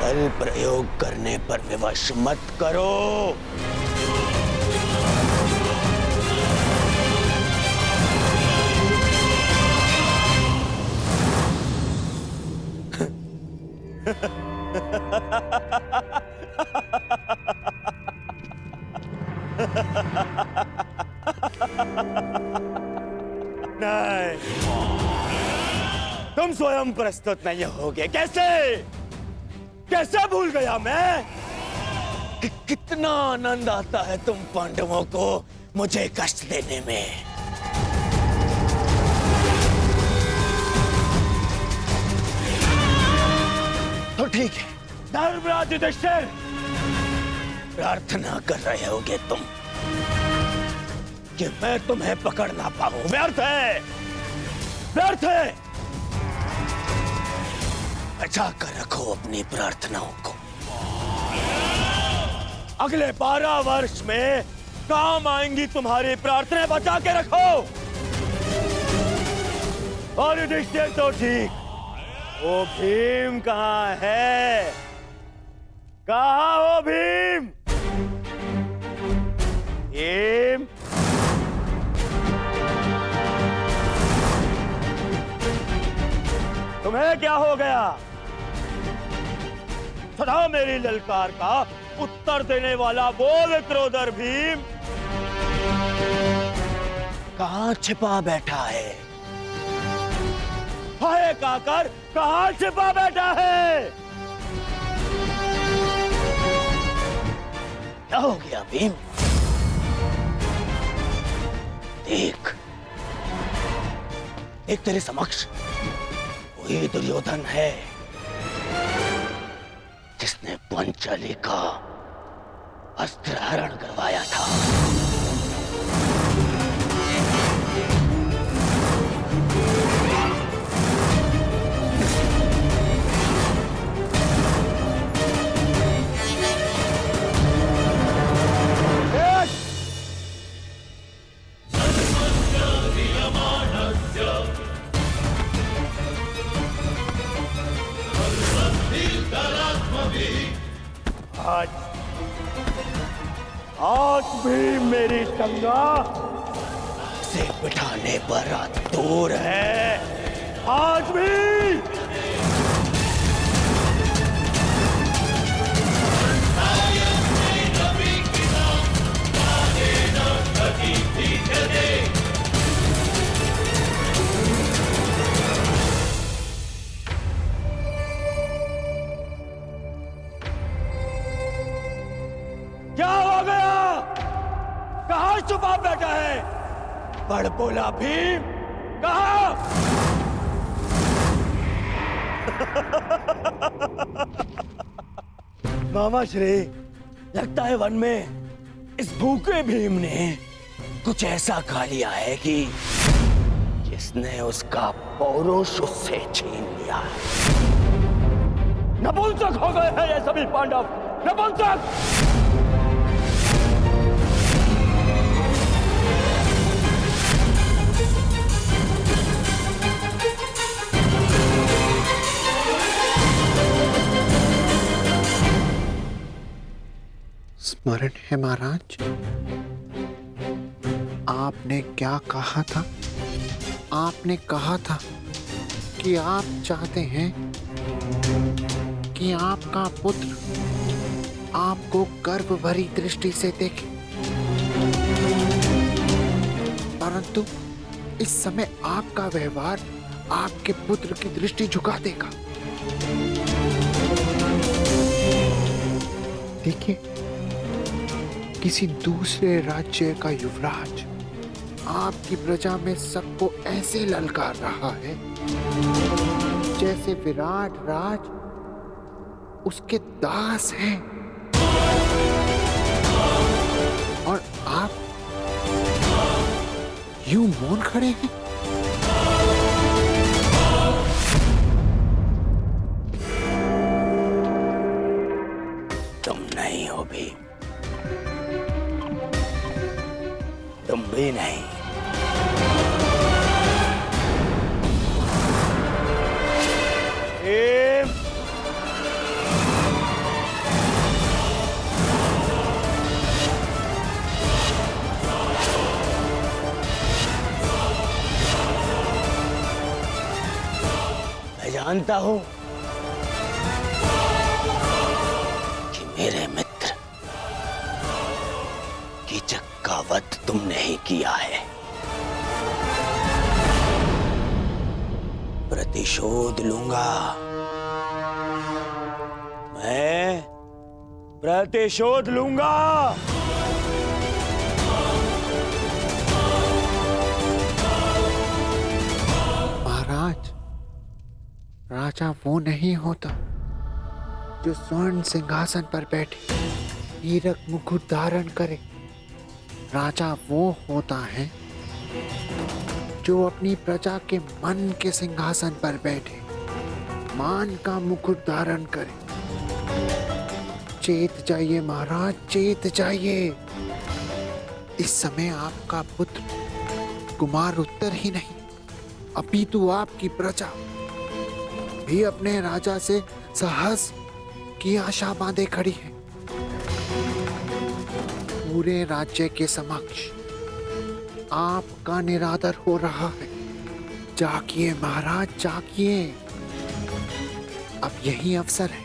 बल प्रयोग करने पर विवश मत करो। नहीं, तुम स्वयं प्रस्तुत नहीं होगे। कैसे कैसे भूल गया मैं कि कितना आनंद आता है तुम पांडवों को मुझे कष्ट देने में। तो ठीक है, धर्मराज युधिष्ठिर, प्रार्थना कर रहे होगे तुम कि मैं तुम्हें पकड़ ना पाऊं। व्यर्थ है, व्यर्थ है। बचा कर रखो अपनी प्रार्थनाओं को। अगले 12 वर्ष में काम आएंगी तुम्हारी प्रार्थनाएं, बचा के रखो। और युधिष्ठिर तो ठीक, वो भीम कहाँ है? कहाँ हो भीम? भीम, तुम्हें क्या हो गया? सदा मेरी ललकार का उत्तर देने वाला वो विक्रोधर भीम कहाँ छिपा बैठा है? हाय काकर, कहाँ छिपा बैठा है? क्या हो गया भीम? देख, एक तेरे समक्ष वही दुर्योधन है जिसने पंचाली का अस्त्र हरण करवाया था। आज भी मेरी संगा से बिठाने पर दूर है। आज भी क्या हो गया? कहाँ छुपा बैठा है? बड़ बोला भीम, कहाँ? मामा श्री, लगता है वन में इस भूखे भीम ने कुछ ऐसा खा लिया है कि जिसने उसका पौरुष उससे छीन लिया। नपुंसक हो गए हैं ये सभी पांडव, नपुंसक। स्मरण है महाराज, आपने क्या कहा था? आपने कहा था कि आप चाहते हैं कि आपका पुत्र आपको गर्व भरी दृष्टि से देखे, परंतु इस समय आपका व्यवहार आपके पुत्र की दृष्टि झुका देगा। देखिए, किसी दूसरे राज्य का युवराज आपकी प्रजा में सबको ऐसे ललकार रहा है जैसे विराट राज उसके दास हैं, और आप यूं मौन खड़े हैं। तुम नहीं हो भी, तुम भी नहीं। भीम, जानता हूं कि मेरे मित्र कीचक का वध तुमने ही किया है। प्रतिशोध लूंगा, मैं प्रतिशोध लूंगा। महाराज, राजा वो नहीं होता जो स्वर्ण सिंहासन पर बैठे हीरक मुकुट धारण करे। राजा वो होता है जो अपनी प्रजा के मन के सिंहासन पर बैठे मान का मुकुट धारण करे। चेत जाइए महाराज, चेत जाइए। इस समय आपका पुत्र कुमार उत्तर ही नहीं, अपितु आपकी प्रजा भी अपने राजा से साहस की आशा बांधे खड़ी है। पूरे राज्य के समक्ष आपका निरादर हो रहा है। जागिए महाराज, जागिए। अब यही अवसर है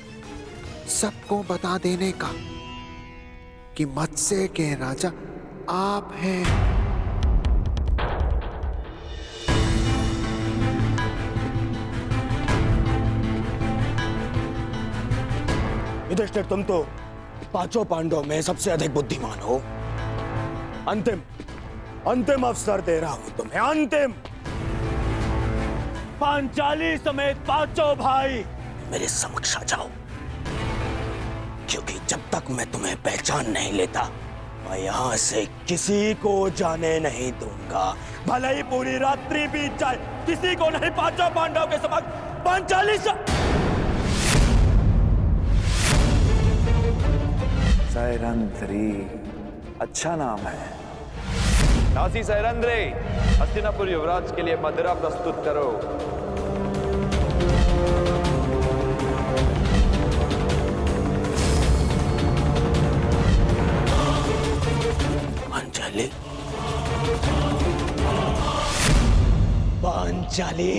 सबको बता देने का कि मत्स्य के राजा आप हैं। युधिष्ठिर, तुम तो पांचों पांडवों में सबसे अधिक बुद्धिमान हो। अंतिम अंतिम अवसर दे रहा हूं तुम्हें, अंतिम। पांचाली समेत पांचों भाई मेरे समक्ष आ जाओ, क्योंकि जब तक मैं तुम्हें पहचान नहीं लेता मैं यहां से किसी को जाने नहीं दूंगा। भले ही पूरी रात्रि बीत जाए, किसी को नहीं। पांचों पांडवों के समक्ष पांचाली सैरंध्री, अच्छा नाम है। दासी सैरंध्री, हस्तिनापुर युवराज के लिए मदिरा प्रस्तुत करो। पांचाली, पांचाली।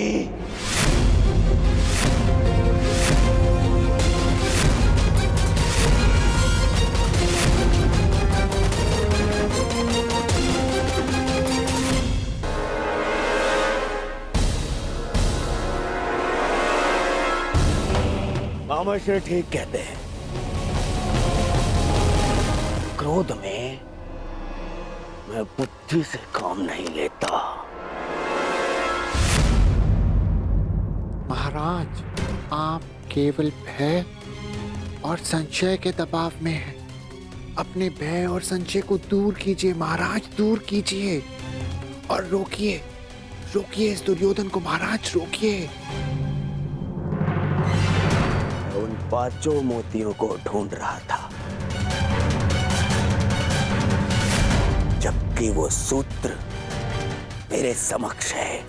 मामाश्री ठीक कहते हैं, क्रोध में मैं बुद्धि से काम नहीं लेता। महाराज, आप केवल भय और संशय के दबाव में हैं। अपने भय और संशय को दूर कीजिए महाराज, दूर कीजिए और रोकिए, रोकिए इस दुर्योधन को महाराज, रोकिए। उन पांचों मोतियों को ढूंढ रहा था, जबकि वो सूत्र मेरे समक्ष है।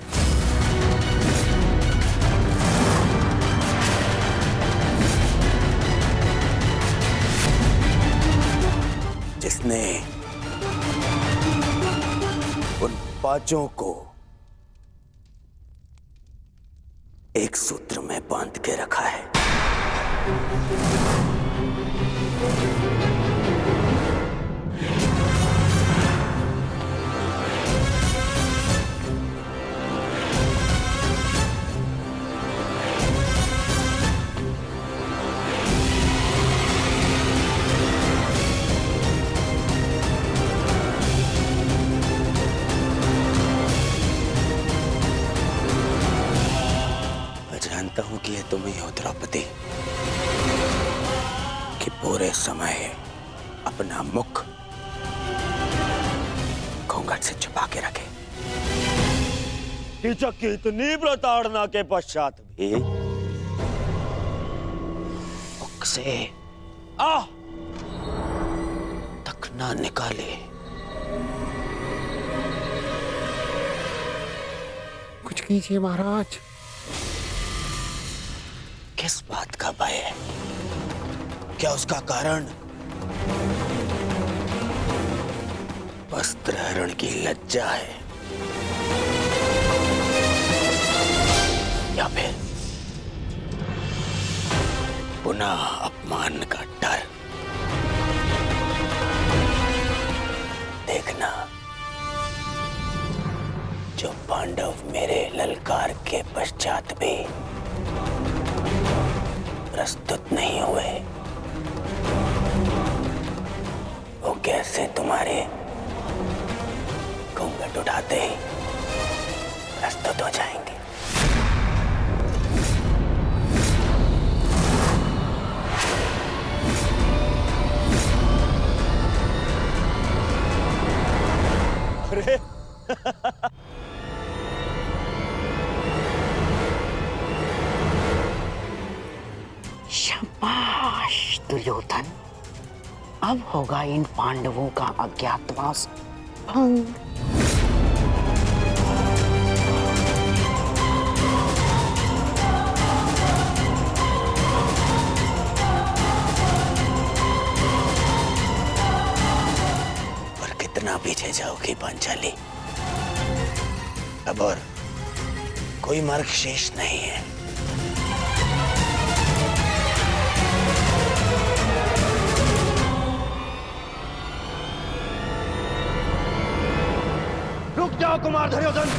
जिसने उन पांचों को एक सूत्र में बांध के रखा है। जानता हूं कि ये तुम ही हो द्रौपदी, कि पूरे समय अपना मुख घूंघट से छुपा के रखे। कीचक की इतनी प्रताड़ना के पश्चात भी मुख से आह तक ना निकाले। कुछ कीजिए महाराज। किस बात का भय है? क्या उसका कारण वस्त्रहरण की लज्जा है, या फिर पुनः अपमान का डर। देखना, जो पांडव मेरे ललकार के पश्चात भी प्रस्तुत नहीं हुए, वो कैसे तुम्हारे घूंघट उठाते ही प्रस्तुत हो जाएंगे। अरे शाबाश दुर्योधन, अब होगा इन पांडवों का अज्ञातवास भंग। और कितना पीछे जाओगी पांचाली? अब और कोई मार्ग शेष नहीं है। रुक जाओ कुमार दुर्योधन।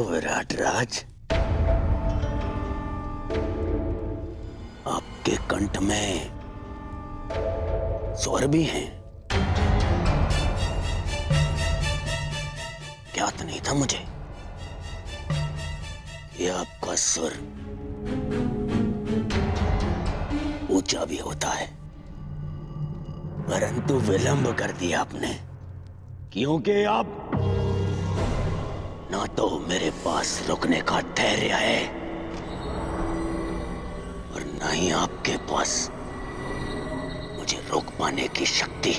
विराट राज, आपके कंठ में स्वर भी हैं। ज्ञात नहीं था मुझे ये आपका सुर ऊंचा भी होता है, परंतु विलंब कर दिया आपने, क्योंकि आप ना तो मेरे पास रुकने का धैर्य है और ना ही आपके पास मुझे रोक पाने की शक्ति।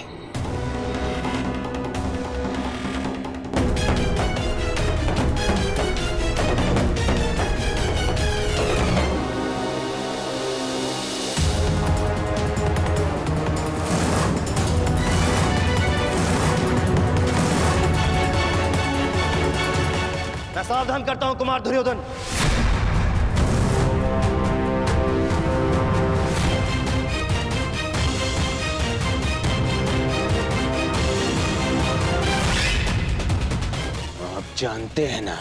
मैं सावधान करता हूं कुमार दुर्योधन। आप जानते हैं ना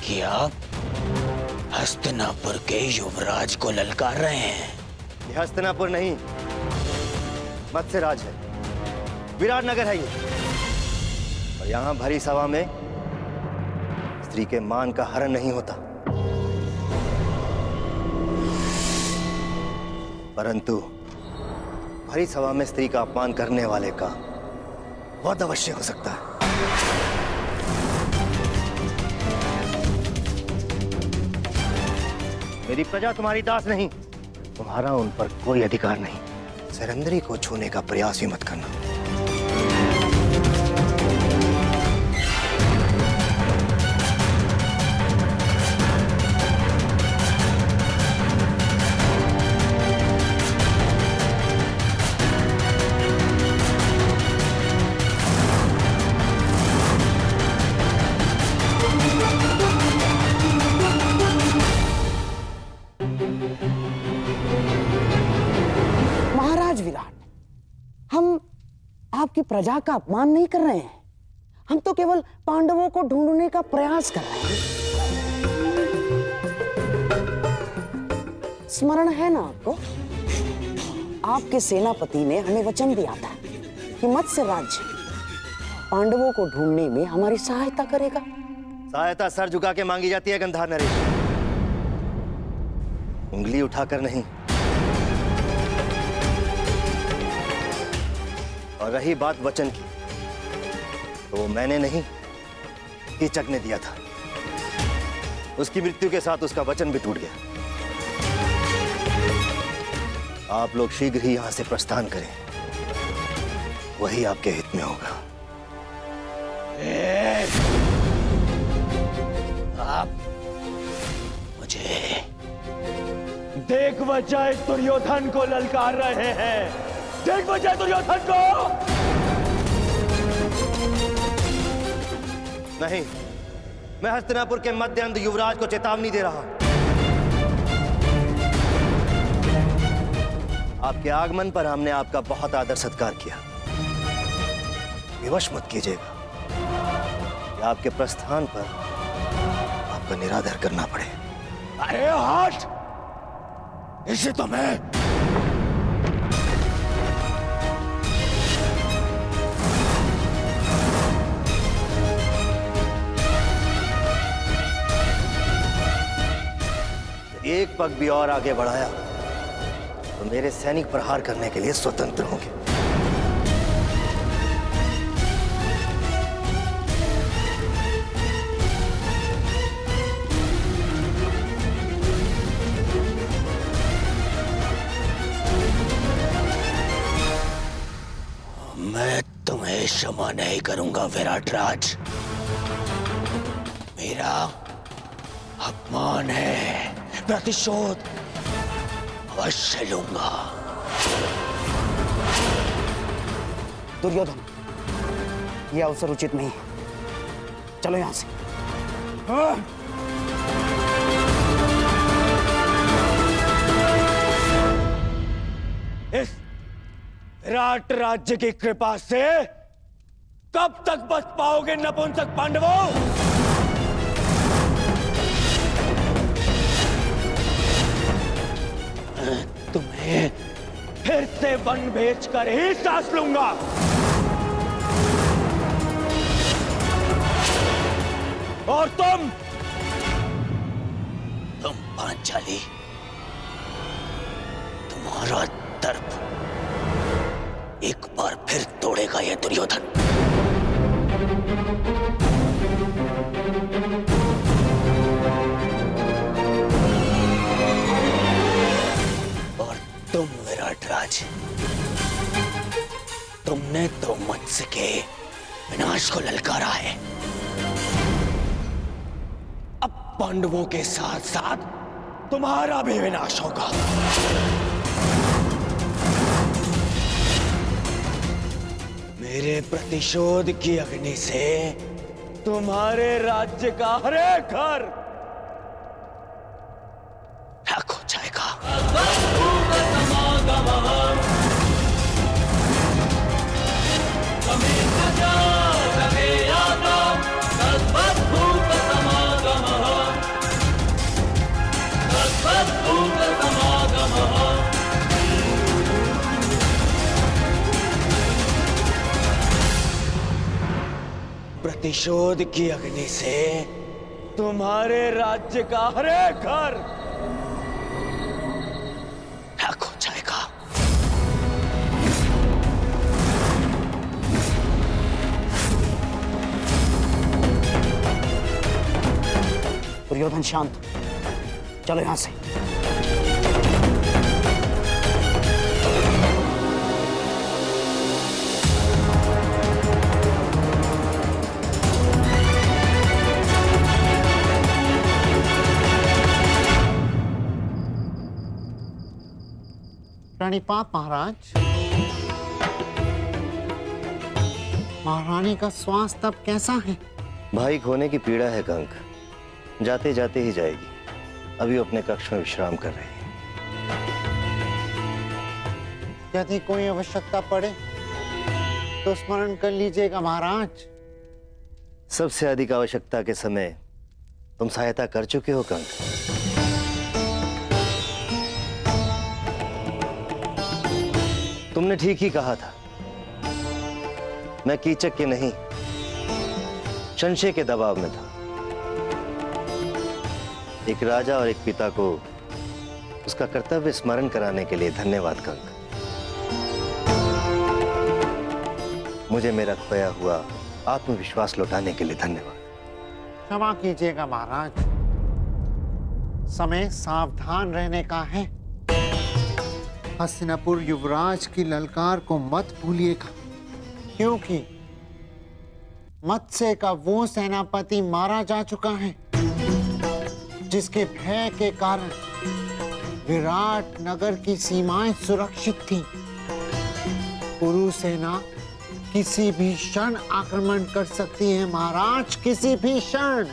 कि आप हस्तिनापुर के युवराज को ललकार रहे हैं। ये हस्तिनापुर नहीं, मत्स्यराज है, विराट नगर है ये। और यहां भरी सभा में स्त्री के मान का हरण नहीं होता, परंतु भरी सभा में स्त्री का अपमान करने वाले का वध अवश्य हो सकता है। मेरी प्रजा तुम्हारी दास नहीं, तुम्हारा उन पर कोई अधिकार नहीं। सैरंध्री को छूने का प्रयास भी मत करना। महाराज विराट, हम आपकी प्रजा का अपमान नहीं कर रहे हैं, हम तो केवल पांडवों को ढूंढने का प्रयास कर रहे हैं। स्मरण है ना आपको, आपके सेनापति ने हमें वचन दिया था कि मत्स्य राज्य पांडवों को ढूंढने में हमारी सहायता करेगा। सहायता सर झुका के मांगी जाती है गंधार नरेश, उंगली उठाकर नहीं। और रही बात वचन की, तो वो मैंने नहीं, कीचक ने दिया था। उसकी मृत्यु के साथ उसका वचन भी टूट गया। आप लोग शीघ्र ही यहां से प्रस्थान करें, वही आपके हित में होगा। आप मुझे देख बजाय दुर्योधन को ललकार रहे हैं। देख बजाय दुर्योधन को। नहीं, मैं हस्तिनापुर के मध्य अंध युवराज को चेतावनी दे रहा हूं। आपके आगमन पर हमने आपका बहुत आदर सत्कार किया। विवश मत कीजिएगा कि आपके प्रस्थान पर आपका निरादर करना पड़े। अरे हट! इसे तो मैं एक पग भी और आगे बढ़ाया तो मेरे सैनिक प्रहार करने के लिए स्वतंत्र होंगे। मैं तुम्हें क्षमा नहीं करूंगा विराट राज। मेरा अपमान है, प्रतिशोध अवश्य लूंगा। दुर्योधन, यह अवसर उचित नहीं है। चलो यहां से। इस विराट राज्य की कृपा से कब तक बच पाओगे नपुंसक पांडवों? मैं तुम्हें फिर से वन भेजकर ही सांस लूंगा। और तुम पांचाली, तुम्हारा दर्प एक बार फिर तोड़ेगा यह दुर्योधन। और तुम विराट राज, तुमने तो मत्स्य के विनाश को ललकारा है। अब पांडवों के साथ साथ तुम्हारा भी विनाश होगा। मेरे प्रतिशोध की अग्नि से तुम्हारे राज्य का हर एक घर राख हो जाएगा। प्रतिशोध की अग्नि से तुम्हारे राज्य का हर एक घर राख हो जाएगा। दुर्योधन शांत, चलो यहां से। प्रणिपात महाराज। महारानी का स्वास्थ्य अब कैसा है? भाई खोने की पीड़ा है कंक, जाते जाते ही जाएगी। अभी अपने कक्ष में विश्राम कर रही है। यदि कोई आवश्यकता पड़े तो स्मरण कर लीजिएगा महाराज। सबसे अधिक आवश्यकता के समय तुम सहायता कर चुके हो कंक। तुमने ठीक ही कहा था। मैं कीचक के नहीं, संशय के दबाव में था। एक राजा और एक पिता को उसका कर्तव्य स्मरण कराने के लिए धन्यवाद कंक। मुझे मेरा खोया हुआ आत्मविश्वास लौटाने के लिए धन्यवाद। क्षमा कीजिएगा महाराज। समय सावधान रहने का है। हस्तिनापुर युवराज की ललकार को मत भूलिएगा, क्योंकि मत्स्य का वो सेनापति मारा जा चुका है जिसके भय के कारण विराट नगर की सीमाएं सुरक्षित थी। कुरु सेना किसी भी क्षण आक्रमण कर सकती है महाराज, किसी भी क्षण।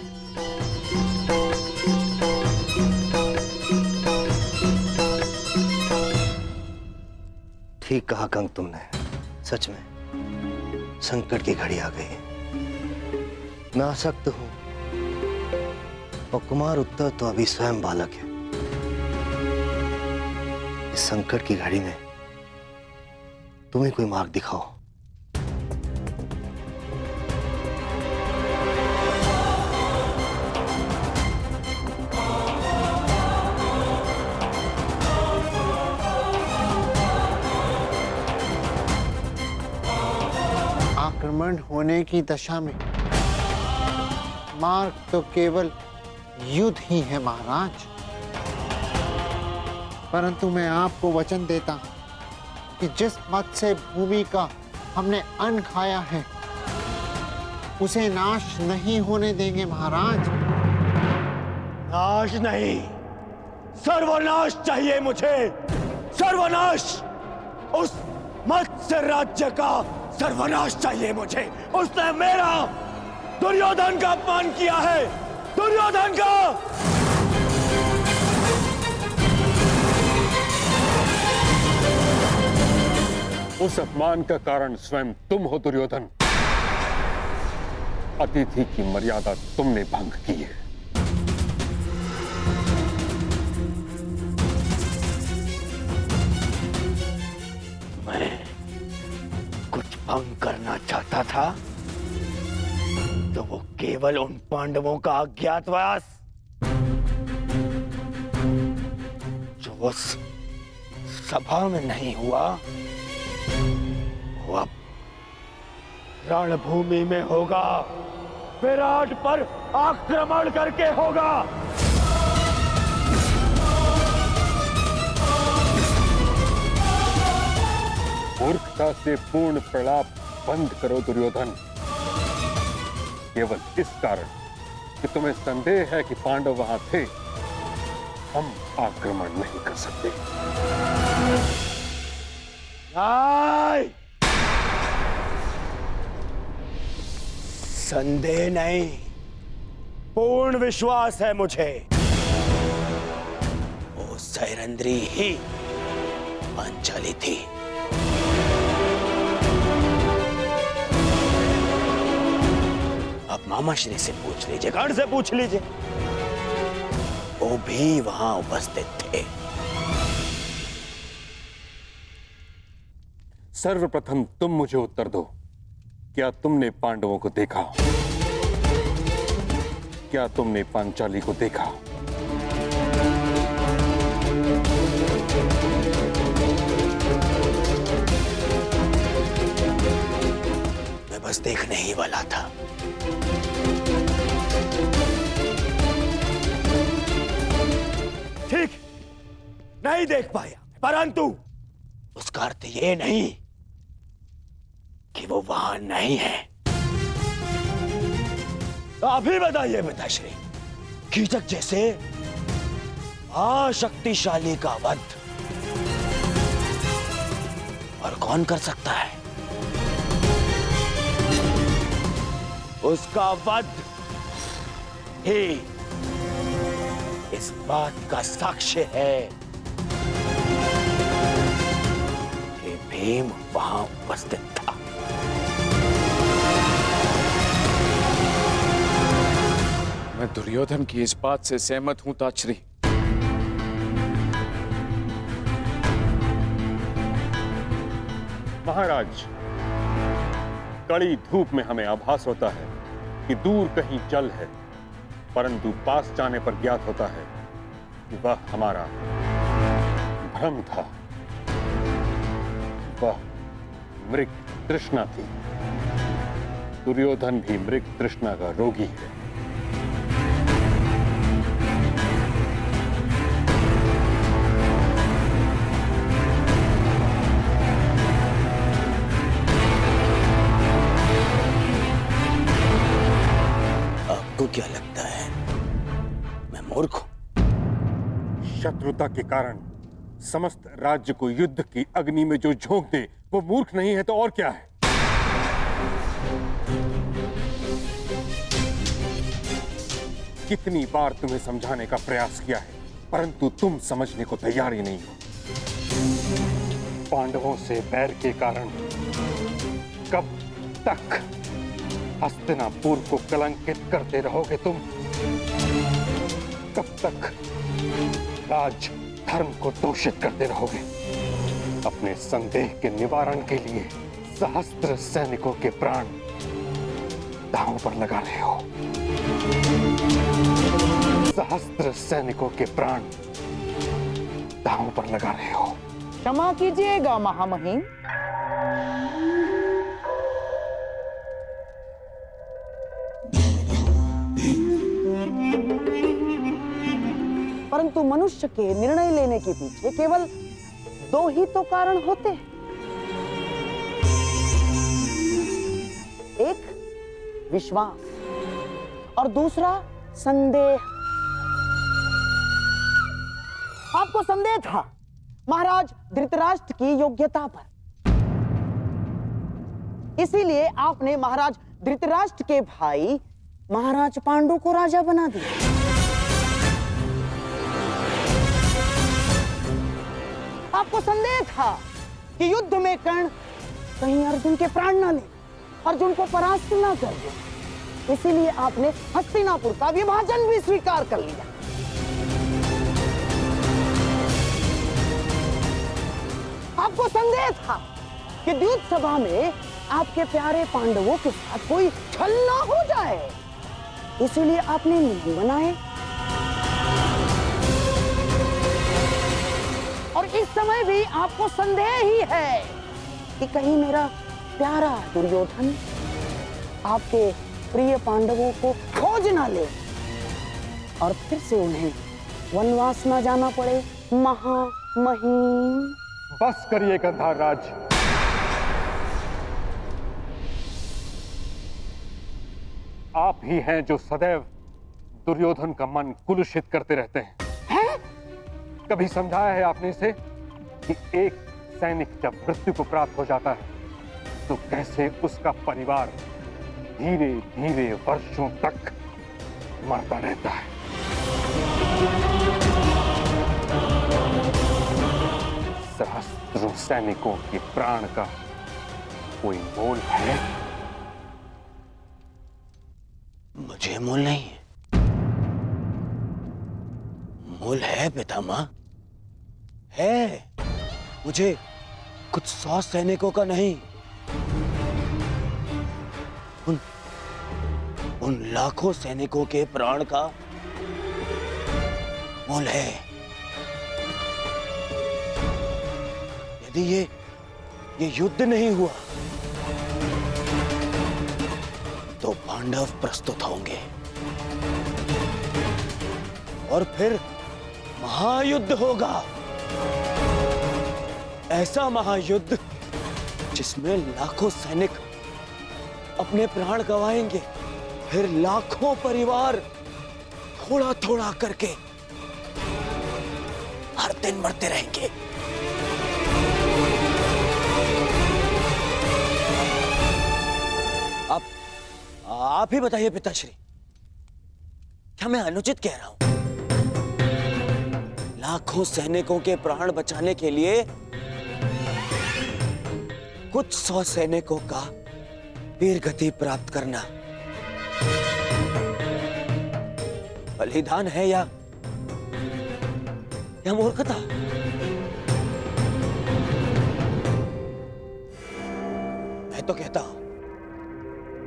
ठीक कहा कंग तुमने। सच में संकट की घड़ी आ गई है। मैं आसक्त हूं और कुमार उत्तर तो अभी स्वयं बालक है। इस संकट की घड़ी में तुम्हें कोई मार्ग दिखाओ। आक्रमण होने की दशा में मार्ग तो केवल युद्ध ही है महाराज। परंतु मैं आपको वचन देता कि जिस मत्स्य भूमि का हमने अन्न खाया है उसे नाश नहीं होने देंगे महाराज। नाश नहीं, सर्वनाश चाहिए मुझे। सर्वनाश। उस मत्स्य राज्य का सर्वनाश चाहिए मुझे। उसने मेरा, दुर्योधन का अपमान किया है। दुर्योधन का। उस अपमान का कारण स्वयं तुम हो दुर्योधन। अतिथि की मर्यादा तुमने भंग की है। मैं कुछ भंग करना चाहता था तो वो केवल उन पांडवों का अज्ञातवास जो उस सभा में नहीं हुआ, वो अब रणभूमि में होगा। विराट पर आक्रमण करके होगा। मूर्खता से पूर्ण प्रलाप बंद करो दुर्योधन। केवल इस कारण कि तुम्हें संदेह है कि पांडव वहां थे, हम आक्रमण नहीं कर सकते। नहीं, संदेह नहीं, पूर्ण विश्वास है मुझे। वो सैरंद्री ही पांचाली थी। अब मामा श्री से पूछ लीजिए, गढ़ से पूछ लीजिए, वो भी वहां उपस्थित थे। सर्वप्रथम तुम मुझे उत्तर दो, क्या तुमने पांडवों को देखा? क्या तुमने पांचाली को देखा? मैं बस देखने ही वाला था। ठीक, नहीं देख पाया, परंतु उसका अर्थ ये नहीं कि वो वहां नहीं है। तो अभी बताइए पिताश्री, कीचक जैसे शक्तिशाली का वध और कौन कर सकता है? उसका वध ही इस बात का साक्ष्य है कि भीम वहां उपस्थित था। मैं दुर्योधन की इस बात से सहमत हूं ताचरी। महाराज, कड़ी धूप में हमें आभास होता है कि दूर कहीं जल है, परंतु पास जाने पर ज्ञात होता है कि वह हमारा भ्रम था। वह मृग तृष्णा थी। दुर्योधन भी मृग तृष्णा का रोगी है। क्या लगता है मैं मूर्ख हूं? शत्रुता के कारण समस्त राज्य को युद्ध की अग्नि में जो झोंक दे वो मूर्ख नहीं है तो और क्या है? कितनी बार तुम्हें समझाने का प्रयास किया है परंतु तुम समझने को तैयार ही नहीं हो। पांडवों से बैर के कारण कब तक हस्तिनापुर को कलंकित करते रहोगे तुम? कब तक राज धर्म को दूषित करते रहोगे? अपने संदेह के निवारण के लिए सहस्त्र सैनिकों के प्राण दांव पर लगा रहे हो। सहस्त्र सैनिकों के प्राण दांव पर लगा रहे हो। क्षमा कीजिएगा महामहिम, परंतु मनुष्य के निर्णय लेने के पीछे केवल दो ही तो कारण होते हैं, एक विश्वास और दूसरा संदेह। आपको संदेह था महाराज धृतराष्ट्र की योग्यता पर, इसीलिए आपने महाराज धृतराष्ट्र के भाई महाराज पांडु को राजा बना दिया। आपको संदेह था कि युद्ध में कर्ण कहीं अर्जुन के प्राण ना ले, अर्जुन को परास्त ना कर दे, इसीलिए आपने हस्तिनापुर का विभाजन भी स्वीकार कर लिया। आपको संदेह था कि द्यूत सभा में आपके प्यारे पांडवों के साथ कोई छल ना हो जाए, इसीलिए आपने नियम बनाए। और इस समय भी आपको संदेह ही है कि कहीं मेरा प्यारा दुर्योधन आपके प्रिय पांडवों को खोज ना ले और फिर से उन्हें वनवास ना जाना पड़े। महामहिम, बस करिए गंधार राज। आप ही हैं जो सदैव दुर्योधन का मन कुलुषित करते रहते हैं। कभी समझाया है आपने इसे कि एक सैनिक जब मृत्यु को प्राप्त हो जाता है तो कैसे उसका परिवार धीरे धीरे वर्षों तक मरता रहता है? सहस्त्रों सैनिकों के प्राण का कोई मोल है? मुझे मोल नहीं है। मोल है पितामह, है। मुझे कुछ 100 सैनिकों का नहीं, उन लाखों सैनिकों के प्राण का मोल है। यदि ये युद्ध नहीं हुआ तो पांडव प्रस्तुत होंगे और फिर महायुद्ध होगा। ऐसा महायुद्ध जिसमें लाखों सैनिक अपने प्राण गंवाएंगे, फिर लाखों परिवार थोड़ा थोड़ा करके हर दिन मरते रहेंगे। आप ही बताइए पिताश्री, क्या मैं अनुचित कह रहा हूं? लाखों सैनिकों के प्राण बचाने के लिए कुछ 100 सैनिकों का वीर गति प्राप्त करना बलिदान है या मूर्खता? मैं तो कहता हूं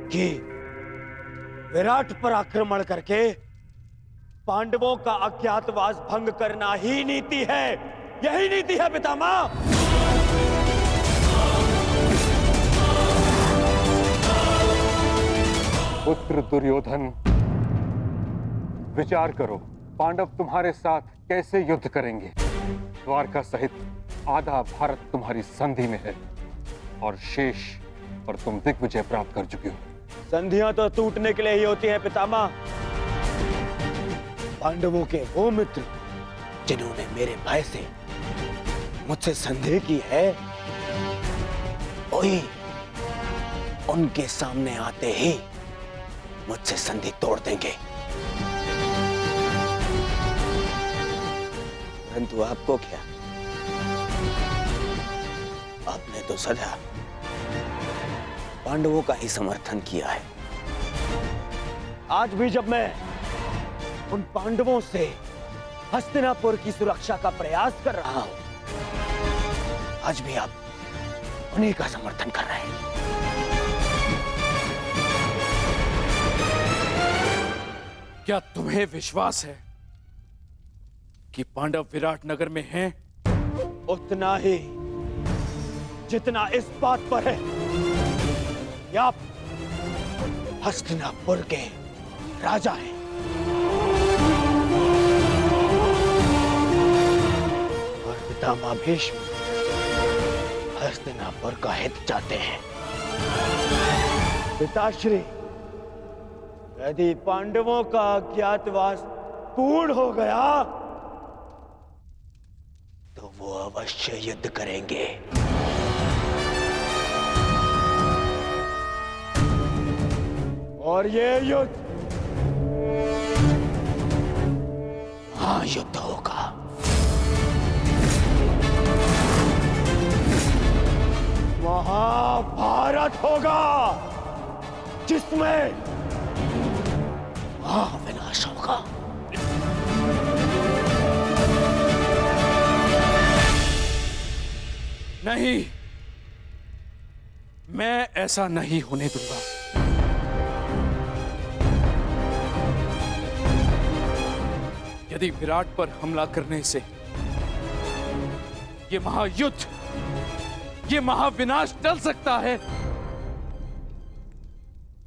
कि विराट पर आक्रमण करके पांडवों का अज्ञातवास भंग करना ही नीति है। यही नीति है पितामह। पुत्र दुर्योधन, विचार करो, पांडव तुम्हारे साथ कैसे युद्ध करेंगे? द्वारका सहित आधा भारत तुम्हारी संधि में है और शेष पर तुम दिग्विजय प्राप्त कर चुके हो। संधियां तो टूटने के लिए ही होती हैं पितामह, पांडवों के वो मित्र जिन्होंने मेरे भाई से मुझसे संदेह की है, वही उनके सामने आते ही मुझसे संधि तोड़ देंगे। परंतु आपको क्या, आपने तो सदा पांडवों का ही समर्थन किया है। आज भी जब मैं उन पांडवों से हस्तिनापुर की सुरक्षा का प्रयास कर रहा हूं, आज भी आप उन्हीं का समर्थन कर रहे हैं। क्या तुम्हें विश्वास है कि पांडव विराट नगर में हैं? उतना ही जितना इस बात पर है कि आप हस्तिनापुर के राजा हैं और पितामह भीष्म हस्तिनापुर का हित चाहते हैं। पिताश्री, यदि पांडवों का अज्ञातवास पूर्ण हो गया तो वो अवश्य युद्ध करेंगे। और ये युद्ध महायुद्ध होगा। महाभारत होगा, जिसमें महाविनाश होगा। नहीं, मैं ऐसा नहीं होने दूंगा। यदि विराट पर हमला करने से ये महायुद्ध, ये महाविनाश टल सकता है,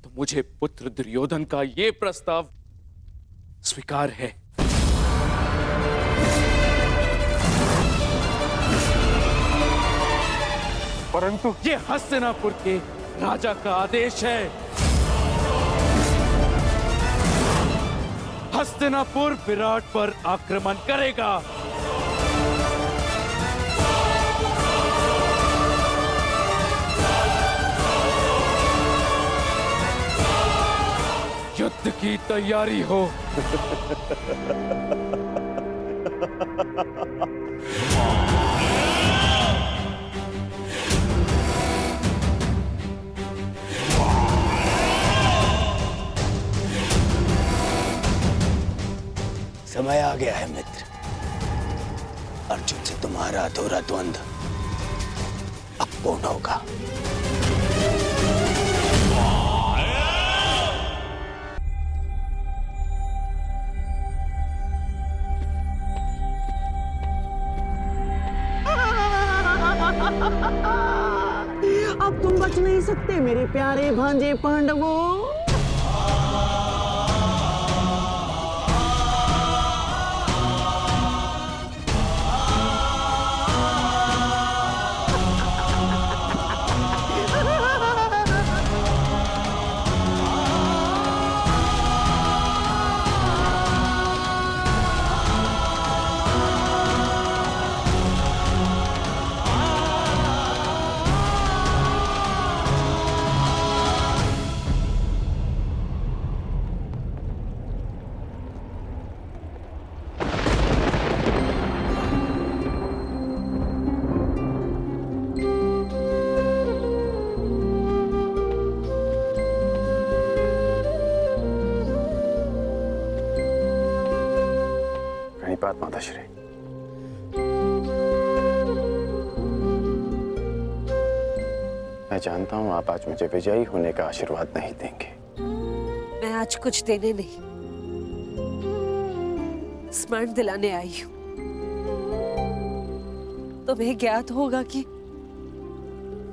तो मुझे पुत्र दुर्योधन का ये प्रस्ताव स्वीकार है। परंतु ये हस्तिनापुर के राजा का आदेश है। हस्तिनापुर विराट पर आक्रमण करेगा। युद्ध की तैयारी हो। समय आ गया है मित्र। अर्जुन से तुम्हारा अधूरा द्वंद्व अब पूर्ण होगा। अब तुम बच नहीं सकते मेरे प्यारे भांजे पांडवों। बात माताश्री, मैं जानता हूं आप आज मुझे विजयी होने का आशीर्वाद नहीं देंगे। मैं आज कुछ देने नहीं, स्मरण दिलाने आई हूं। तुम्हें ज्ञात होगा कि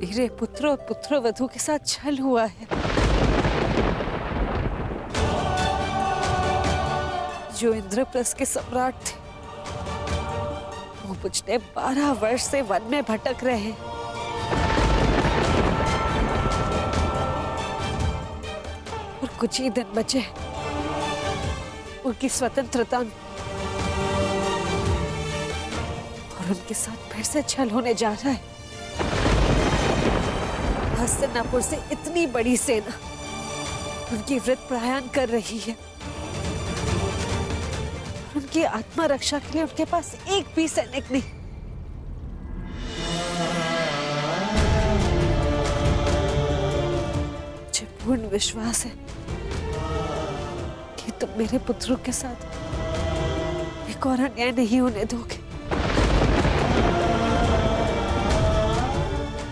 मेरे पुत्र और पुत्रवधू के साथ छल हुआ है। जो इंद्रप्रस्थ के सम्राट थे, वो पिछले 12 वर्ष से वन में भटक रहे। और कुछ ही दिन बचे उनकी स्वतंत्रता में। और उनके साथ फिर से छल होने जा रहा है। हस्तिनापुर से इतनी बड़ी सेना उनकी वृत्त प्रयाण कर रही है। उनकी आत्मा रक्षा के लिए उनके पास एक भी सैनिक नहीं। मुझे पूर्ण विश्वास है कि तुम मेरे पुत्रों के साथ एक और अन्याय नहीं होने दोगे।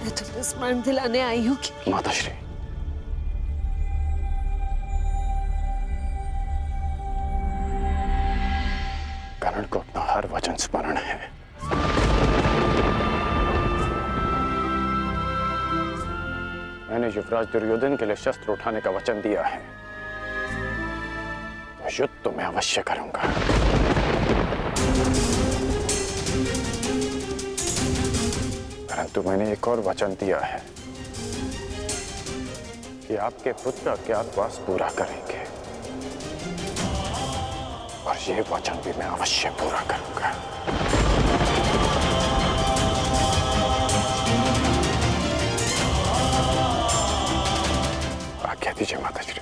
मैं तुम्हें स्मरण दिलाने आई हूँ कि माताश्री, कर्ण को अपना हर वचन स्मरण है। मैंने युवराज दुर्योधन के लिए शस्त्र उठाने का वचन दिया है, तो युद्ध तो मैं अवश्य करूंगा। परंतु मैंने एक और वचन दिया है कि आपके पुत्र अज्ञातवास पूरा करेंगे, और ये वचन भी मैं अवश्य पूरा करूंगा। आज्ञा दीजिए माताश्री।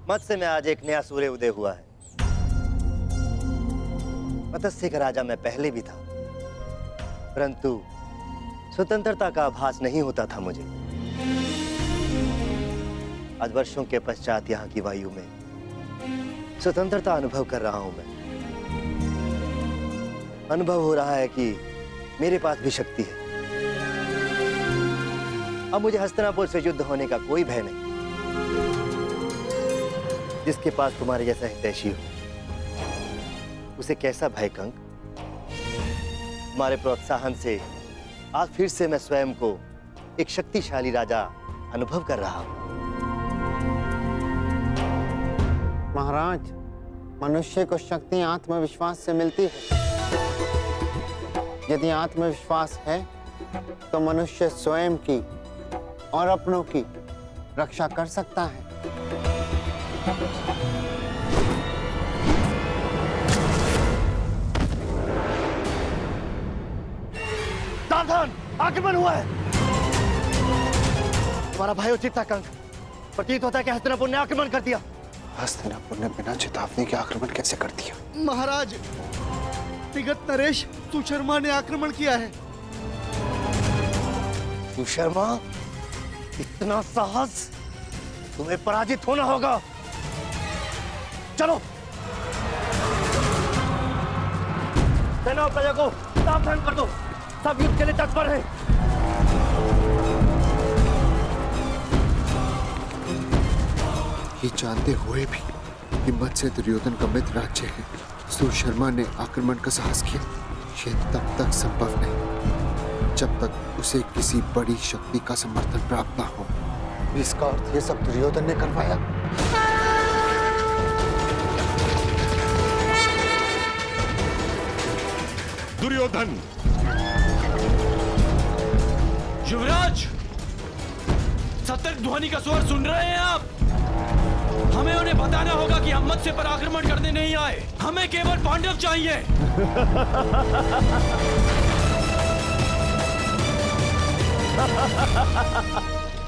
मत्स्य में आज एक नया सूर्य उदय हुआ है। मत्स्य का राजा मैं पहले भी था, परंतु स्वतंत्रता का आभास नहीं होता था मुझे। आज वर्षों के पश्चात यहाँ की वायु में स्वतंत्रता अनुभव कर रहा हूं मैं। अनुभव हो रहा है कि मेरे पास भी शक्ति है। अब मुझे हस्तिनापुर से युद्ध होने का कोई भय नहीं। जिसके पास तुम्हारे जैसा हितैषी हो उसे कैसा भय कंक। तुम्हारे प्रोत्साहन से आज फिर से मैं स्वयं को एक शक्तिशाली राजा अनुभव कर रहा हूं। महाराज, मनुष्य को शक्ति आत्मविश्वास से मिलती है। यदि आत्मविश्वास है तो मनुष्य स्वयं की और अपनों की रक्षा कर सकता है। सावधान, आक्रमण हुआ है। तुम्हारा भाई था कंक। प्रतीत होता है कि हस्तिनापुर ने आक्रमण कर दिया। हस्तिनापुर ने बिना चेतावनी के आक्रमण कैसे कर दिया? महाराज, तिगत नरेश सुशर्मा ने आक्रमण किया है। सुशर्मा, इतना साहस? तुम्हें पराजित होना होगा। चलो, सेना और प्रजा को सावधान कर दो। सब युद्ध के लिए तत्पर हैं। ये जानते हुए भी कि मत्स्य दुर्योधन का मित्र राज्य है, सुशर्मा ने आक्रमण का साहस किया। ये तब तक संभव नहीं जब तक उसे किसी बड़ी शक्ति का समर्थन प्राप्त न हो। इसका अर्थ ये सब दुर्योधन ने करवाया। दुर्योधन! युवराज, सतर्क ध्वनि का स्वर सुन रहे हैं आप? हमें उन्हें बताना होगा कि हम मत्स्य पर आक्रमण करने नहीं आए। हमें केवल पांडव चाहिए।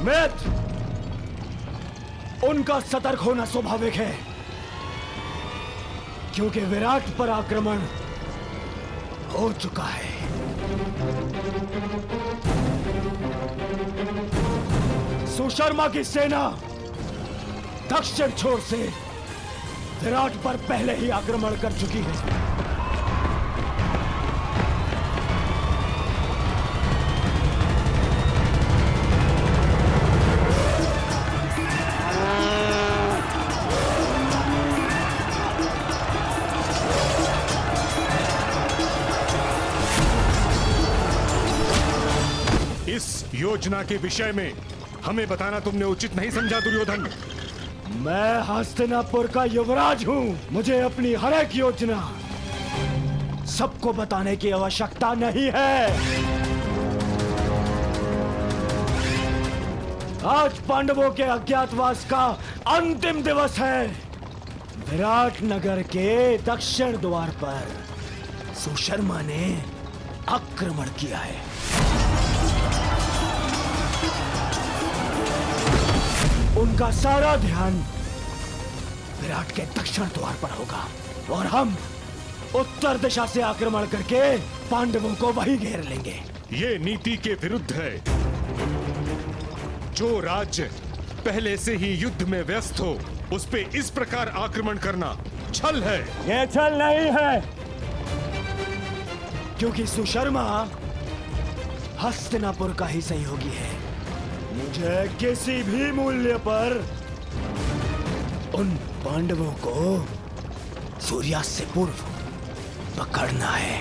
मित्र, उनका सतर्क होना स्वाभाविक है, क्योंकि विराट पर आक्रमण हो चुका है। सुशर्मा की सेना दक्षिण छोर से विराट पर पहले ही आक्रमण कर चुकी है। इस योजना के विषय में हमें बताना तुमने उचित नहीं समझा दुर्योधन। मैं हस्तिनापुर का युवराज हूं। मुझे अपनी हर एक योजना सबको बताने की आवश्यकता नहीं है। आज पांडवों के अज्ञातवास का अंतिम दिवस है। विराट नगर के दक्षिण द्वार पर सुशर्मा ने आक्रमण किया है। उनका सारा ध्यान विराट के दक्षिण द्वार पर होगा और हम उत्तर दिशा से आक्रमण करके पांडवों को वहीं घेर लेंगे। ये नीति के विरुद्ध है। जो राज्य पहले से ही युद्ध में व्यस्त हो उस पे इस प्रकार आक्रमण करना छल है। ये छल नहीं है, क्योंकि सुशर्मा हस्तिनापुर का ही सहयोगी है। मुझे किसी भी मूल्य पर उन पांडवों को सूर्यास्त से पूर्व पकड़ना है।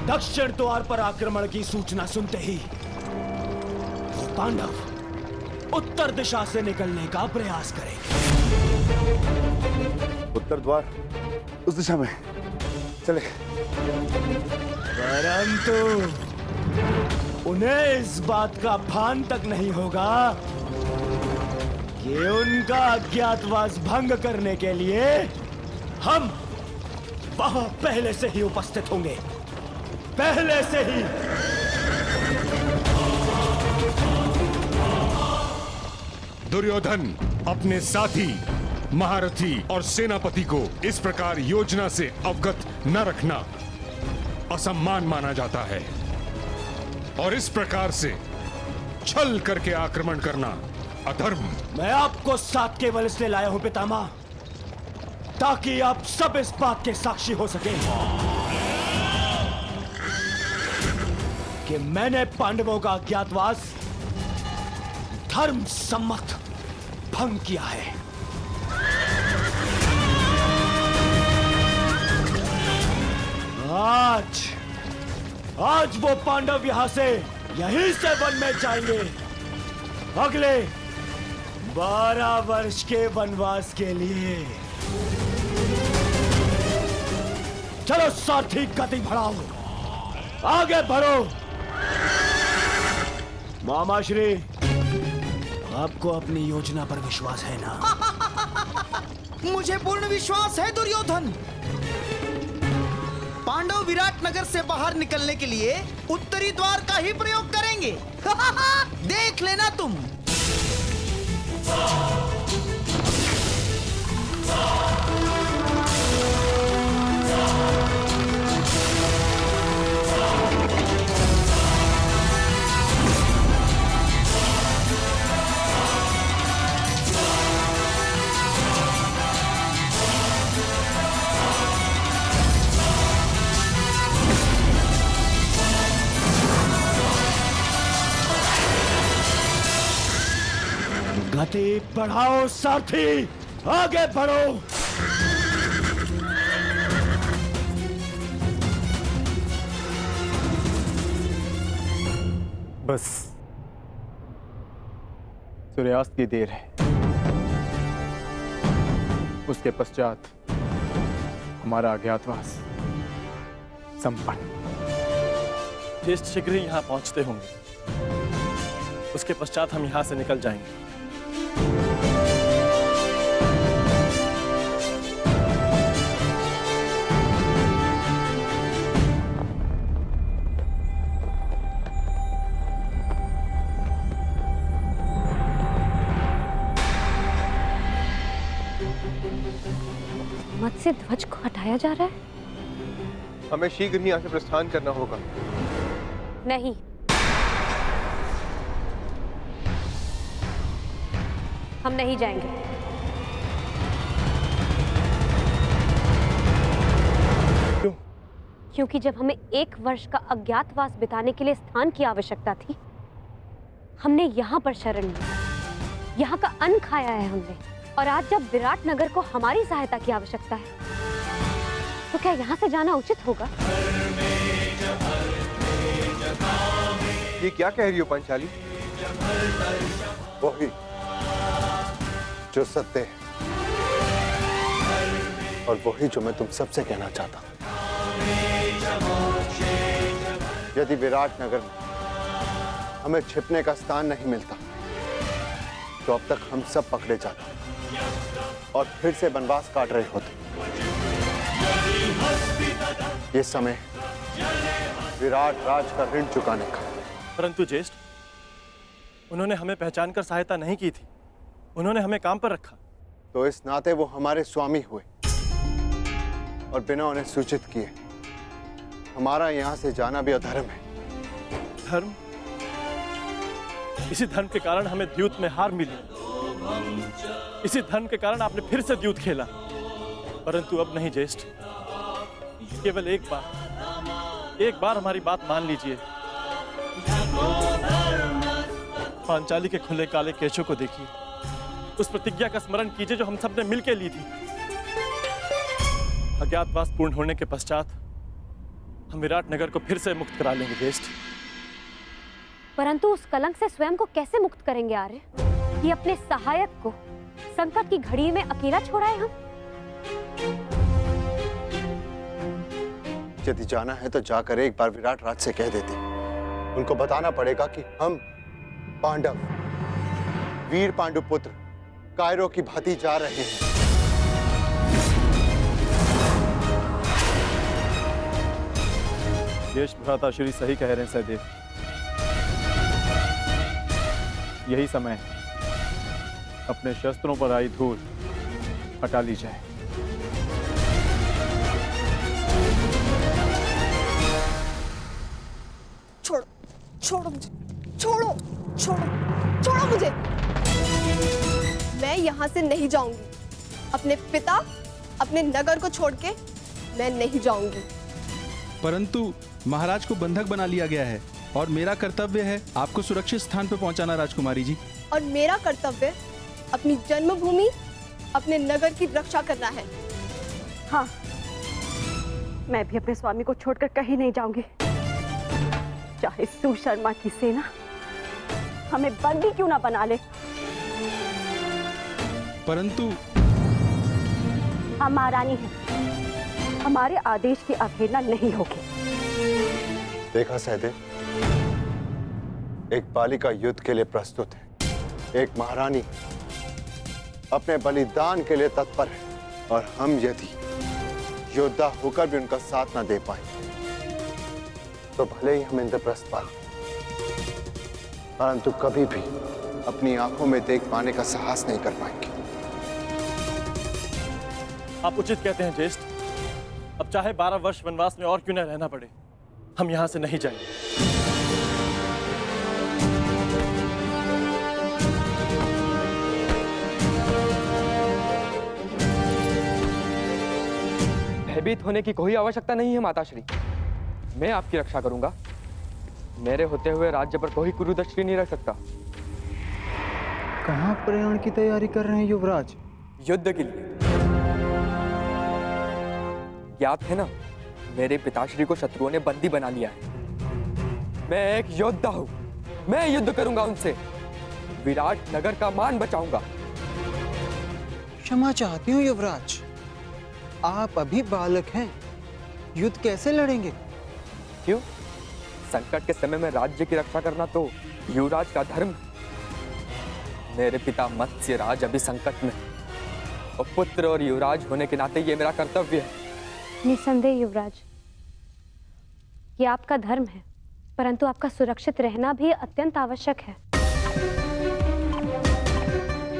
दक्षिण द्वार पर आक्रमण की सूचना सुनते ही वो पांडव उत्तर दिशा से निकलने का प्रयास करेंगे। उत्तर द्वार उस दिशा में चले। परंतु उन्हें इस बात का भान तक नहीं होगा कि उनका अज्ञातवास भंग करने के लिए हम वहां पहले से ही उपस्थित होंगे। पहले से ही। दुर्योधन अपने साथी, महारथी और सेनापति को इस प्रकार योजना से अवगत न रखना असम्मान माना जाता है और इस प्रकार से छल करके आक्रमण करना अधर्म। मैं आपको साथ केवल इसलिए लाया हूं पितामह, ताकि आप सब इस बात के साक्षी हो सके कि मैंने पांडवों का अज्ञातवास धर्म सम्मत भंग किया है। आज वो पांडव यहां से यहीं से वन में जाएंगे अगले 12 वर्ष के वनवास के लिए। चलो साथी, गति बढ़ाओ, आगे बढ़ो। मामा श्री, आपको अपनी योजना पर विश्वास है ना? मुझे पूर्ण विश्वास है दुर्योधन। पांडव विराट नगर से बाहर निकलने के लिए उत्तरी द्वार का ही प्रयोग करेंगे। देख लेना तुम। गति बढ़ाओ साथी, आगे बढ़ो। बस सूर्यास्त की देर है, उसके पश्चात हमारा अज्ञातवास संपन्न। ज्येष्ठ शीघ्र ही यहाँ पहुंचते होंगे, उसके पश्चात हम यहाँ से निकल जाएंगे। मत्स्य ध्वज को हटाया जा रहा है। हमें शीघ्र ही यहाँ से प्रस्थान करना होगा। नहीं, हम नहीं जाएंगे। क्यों? क्योंकि जब हमें 1 वर्ष का अज्ञातवास बिताने के लिए स्थान की आवश्यकता थी, हमने यहाँ पर शरण ली, यहाँ का अन्न खाया है हमने। और आज जब विराट नगर को हमारी सहायता की आवश्यकता है, तो क्या यहाँ से जाना उचित होगा? ये क्या कह रही हो पांचाली? वही जो सत्य है और वही जो मैं तुम सबसे कहना चाहता हूं। यदि विराट नगर में हमें छिपने का स्थान नहीं मिलता तो अब तक हम सब पकड़े जाते और फिर से वनवास काट रहे होते। ये समय विराट राज का ऋण चुकाने का। परंतु ज्येष्ठ, उन्होंने हमें पहचान कर सहायता नहीं की थी, उन्होंने हमें काम पर रखा। तो इस नाते वो हमारे स्वामी हुए और बिना उन्हें सूचित किए हमारा यहां से जाना भी अधर्म है। धर्म? इसी धर्म के कारण हमें द्यूत में हार मिली। इसी धर्म के कारण आपने फिर से द्यूत खेला। परंतु अब नहीं ज्येष्ठ, केवल एक बार हमारी बात मान लीजिए। पांचाली के खुले काले केशों को देखिए, उस प्रतिज्ञा का स्मरण कीजिए जो हम सबने मिलकर ली थी। अज्ञातवास पूर्ण होने के पश्चात हम विराट नगर को फिर से मुक्त करा लेंगे ज्येष्ठ। परंतु उस कलंक से स्वयं को कैसे मुक्त करेंगे आर्य, कि अपने सहायक को संकट की घड़ी में अकेला छोड़ाए हम? यदि जाना है तो जाकर एक बार विराट राज से कह देते। उनको बताना पड़ेगा कि हम पांडव, वीर पांडु पुत्र कायरों की भांति जा रहे हैं। ज्येष्ठ भ्राता श्री सही कह रहे हैं सहदेव। यही समय है, अपने शस्त्रों पर आई धूल हटा ली जाए। छोड़ो, छोड़ो मुझे, छोड़ो, छोड़ो, छोड़ो मुझे। मैं यहाँ से नहीं जाऊंगी। अपने पिता, अपने नगर को छोड़ के मैं नहीं जाऊंगी। परंतु महाराज को बंधक बना लिया गया है और मेरा कर्तव्य है आपको सुरक्षित स्थान पर पहुंचाना राजकुमारी जी। और मेरा कर्तव्य अपनी जन्मभूमि, अपने नगर की रक्षा करना है। हाँ, मैं भी अपने स्वामी को छोड़कर कहीं नहीं जाऊंगी। चाहे सुशर्मा की सेना हमें बंदी क्यों ना बना ले। परंतु हम महारानी हैं, हमारे आदेश की अवहेलना नहीं होगी। देखा सहदेव, एक बालिका युद्ध के लिए प्रस्तुत है, एक महारानी अपने बलिदान के लिए तत्पर है, और हम यदि योद्धा होकर भी उनका साथ ना दे पाए तो भले ही हम इंद्रप्रस्थ पालें, परंतु कभी भी अपनी आंखों में देख पाने का साहस नहीं कर पाएंगे। आप उचित कहते हैं ज्येष्ठ। अब चाहे 12 वर्ष वनवास में और क्यों न रहना पड़े, हम यहां से नहीं जाएंगे। भयभीत होने की कोई आवश्यकता नहीं है माताश्री। मैं आपकी रक्षा करूंगा। मेरे होते हुए राज्य पर कोई कुरुदृष्टि नहीं रख सकता। कहाँ प्रयाण की तैयारी कर रहे हैं युवराज? युद्ध के लिए। ज्ञात है ना, मेरे पिताश्री को शत्रुओं ने बंदी बना लिया है। मैं एक योद्धा हूं, मैं युद्ध करूंगा उनसे, विराट नगर का मान बचाऊंगा। क्षमा चाहती हूँ युवराज, आप अभी बालक हैं, युद्ध कैसे लड़ेंगे? क्यों? संकट के समय में राज्य की रक्षा करना तो युवराज का धर्म है। मेरे पिता मत्स्य राज अभी संकट में, और पुत्र और युवराज होने के नाते ये मेरा कर्तव्य है। निसंदेह युवराज, ये आपका धर्म है, परंतु आपका सुरक्षित रहना भी अत्यंत आवश्यक है।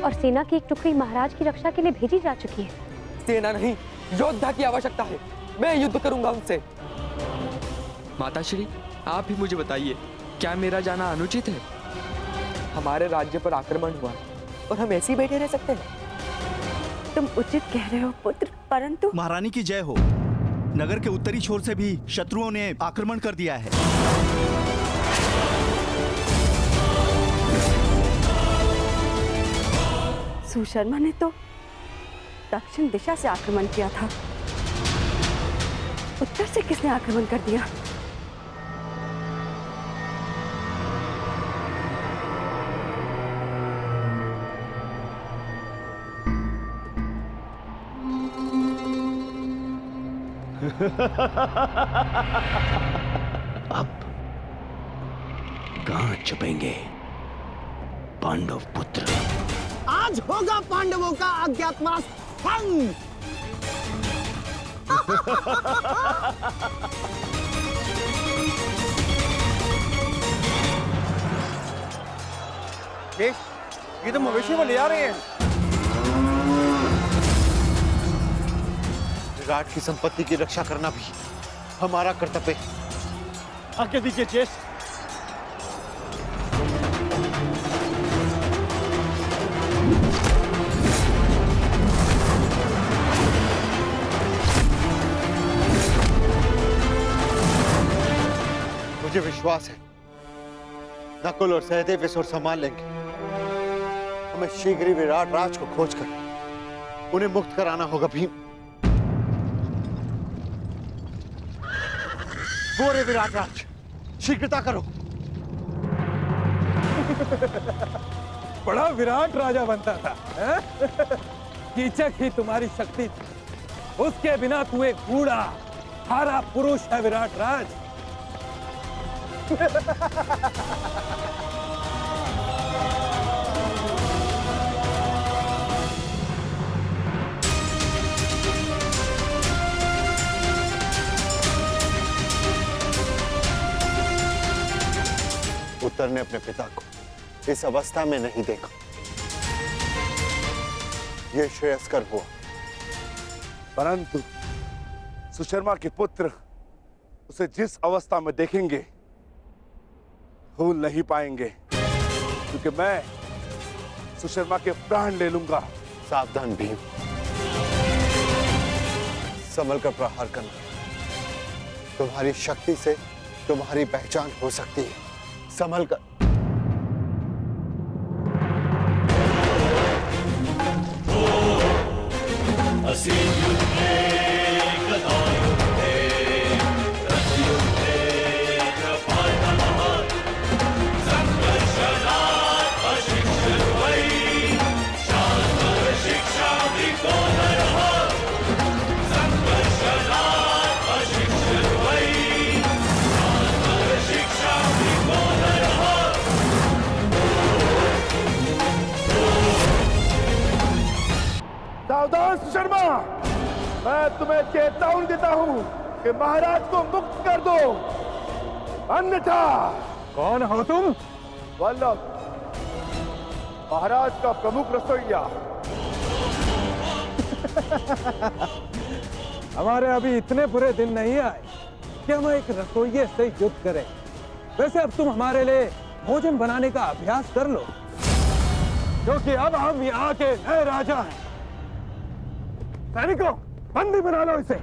और सेना की एक टुकड़ी महाराज की रक्षा के लिए भेजी जा चुकी है। सेना नहीं, योद्धा की आवश्यकता है। मैं युद्ध करूंगा उनसे। माताश्री, आप ही मुझे बताइए, क्या मेरा जाना अनुचित है? हमारे राज्य पर आक्रमण हुआ और हम ऐसे ही बैठे रह सकते हैं? तुम उचित कह रहे हो पुत्र, परंतु महारानी की जय हो। नगर के उत्तरी छोर से भी शत्रुओं ने आक्रमण कर दिया है। सुशर्मा ने तो दक्षिण दिशा से आक्रमण किया था, उत्तर से किसने आक्रमण कर दिया? अब कहां छुपेंगे पांडव पुत्र? आज होगा पांडवों का अज्ञातवास भंग। ये तो मवेशी को ले आ रहे हैं। विराट की संपत्ति की रक्षा करना भी हमारा कर्तव्य है। आगे दीजिए ज्येष्ठ। मुझे विश्वास है नकुल और सहदेव इस ओर संभाल लेंगे। हमें शीघ्र ही विराट राज को खोजकर उन्हें मुक्त कराना होगा। भीम, वो रे विराट राज, शीघ्रता करो। बड़ा विराट राजा बनता था, कीचक ही तुम्हारी शक्ति थी। उसके बिना तू एक बूढ़ा हारा पुरुष है विराट राज। उत्तर ने अपने पिता को इस अवस्था में नहीं देखा। यह श्रेयस्कर हुआ। परंतु सुशर्मा के पुत्र उसे जिस अवस्था में देखेंगे भूल नहीं पाएंगे, क्योंकि मैं सुशर्मा के प्राण ले लूंगा। सावधान भीम, संभल कर प्रहार करना। तुम्हारी शक्ति से तुम्हारी पहचान हो सकती है। संभल कर। सावधान सुशर्मा, मैं तुम्हें चेतावनी देता हूं कि महाराज को मुक्त कर दो, अन्यथा। कौन हो तुम? वल्लभ, महाराज का प्रमुख रसोइया। हमारे अभी इतने बुरे दिन नहीं आए कि हम एक रसोइये से युद्ध करें। वैसे अब तुम हमारे लिए भोजन बनाने का अभ्यास कर लो, क्योंकि अब हम यहाँ के नए राजा हैं। सैनिकों, बंदी बना लो इसे।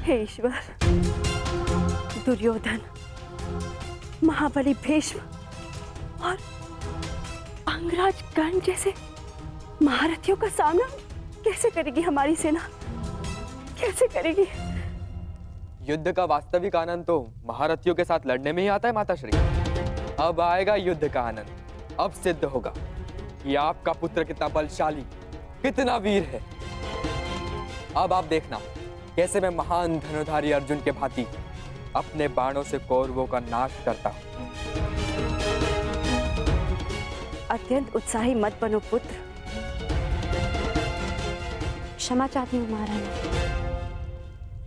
हे ईश्वर, दुर्योधन, महाबली भीष्म और अंगराज कर्ण जैसे महारथियों का सामना कैसे करेगी हमारी सेना? कैसे करेगी? युद्ध का वास्तविक आनंद तो महारथियों के साथ लड़ने में ही आता है माताश्री। अब आएगा युद्ध का आनंद। अब सिद्ध होगा कि आपका पुत्र कितना बलशाली, कितना वीर है। अब आप देखना कैसे मैं महान धनुधारी अर्जुन के भांति अपने बाणों से कौरवों का नाश करता हूं। अत्यंत उत्साही मत बनो पुत्र। क्षमा चाहती हूँ महारानी,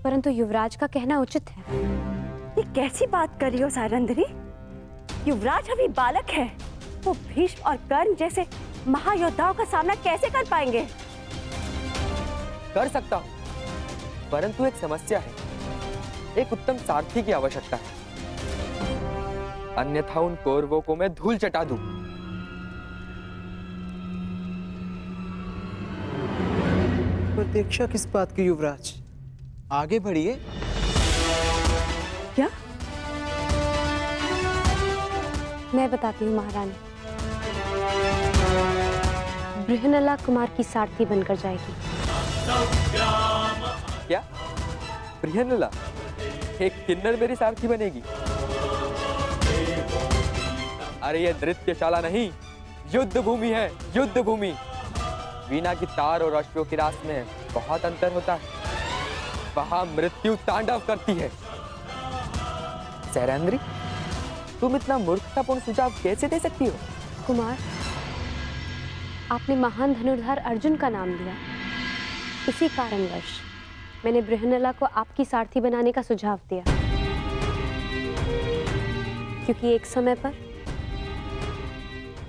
परंतु युवराज का कहना उचित है। ये कैसी बात कर रही हो सारंधरी? युवराज अभी बालक है, वो भीष्म और कर्ण जैसे महायोद्धाओं का सामना कैसे कर पाएंगे? कर सकता हूँ, परंतु एक समस्या है। एक उत्तम सारथी की आवश्यकता है, अन्यथा उन कौरवों को मैं धूल चटा दूं। प्रतीक्षा किस बात की युवराज? आगे बढ़िए। क्या? मैं बताती हूँ महारानी। बृहनला कुमार की सारथी बनकर जाएगी। क्या? बृहनला एक किन्नर मेरी सारथी बनेगी? अरे ये नृत्यशाला नहीं, युद्ध भूमि है, युद्ध भूमि। वीणा की तार और अश्वों की रास में बहुत अंतर होता है। वहां मृत्यु तांडव करती है। सैरंद्री, तुम इतना मूर्खतापूर्ण सुझाव कैसे दे सकती हो? कुमार, आपने महान धनुर्धर अर्जुन का नाम लिया, इसी कारणवश मैंने बृहनला को आपकी सारथी बनाने का सुझाव दिया, क्योंकि एक समय पर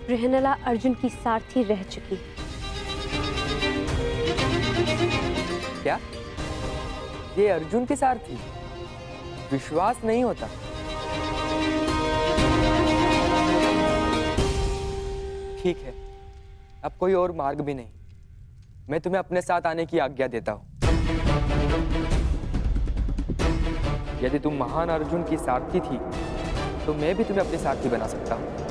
बृहनला अर्जुन की सारथी रह चुकी। क्या? ये अर्जुन की सारथी? विश्वास नहीं होता। ठीक है, अब कोई और मार्ग भी नहीं। मैं तुम्हें अपने साथ आने की आज्ञा देता हूं। यदि तुम महान अर्जुन की सारथी थी, तो मैं भी तुम्हें अपनी सारथी बना सकता हूं।